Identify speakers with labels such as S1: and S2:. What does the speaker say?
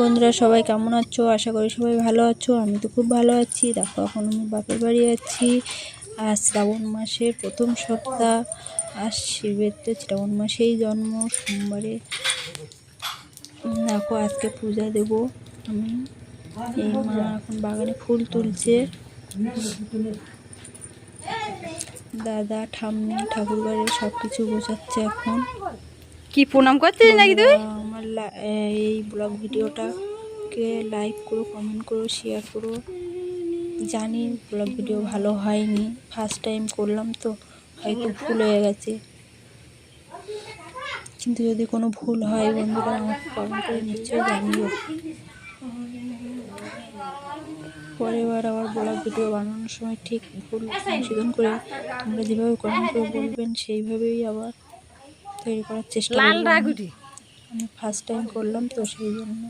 S1: বন্ধুরা সবাই কেমন আছো? আশা করি সবাই ভালো আছো। আমি তো খুব ভালো আছি। দেখো এখন আমি বাপের বাড়ি আছি। আজ শ্রাবণ মাসের প্রথম সপ্তাহ। আজ শিবের তো শ্রাবণ মাসেই জন্ম, সোমবারে। দেখো আজকে পূজা দেব আমি। এই মা এখন বাগানে ফুল তুলছে। দাদা ঠাম্মি ঠাকুরবাড়ির সব কিছু গোছাচ্ছে এখন।
S2: কি প্রণাম করছিস নাকি তুই?
S1: আমার এই ব্লগ ভিডিওটাকে লাইক করো, কমেন্ট করো, শেয়ার করো। জানি ব্লগ ভিডিও ভালো হয়নি, ফার্স্ট টাইম করলাম তো হয়তো ভুল হয়ে গেছে, কিন্তু যদি কোনো ভুল হয় বন্ধুরা আমাকে কমেন্ট করে নিশ্চয়ই জানিও। পরের আবার ব্লগ ভিডিও বানানোর সময় ঠিক ভুল সংশোধন করে তোমরা যেভাবে কমেন্ট করে বলবেন সেইভাবেই আবার তৈরি করার চেষ্টা করব। আমি ফার্স্ট টাইম করলাম তো সেই জন্য।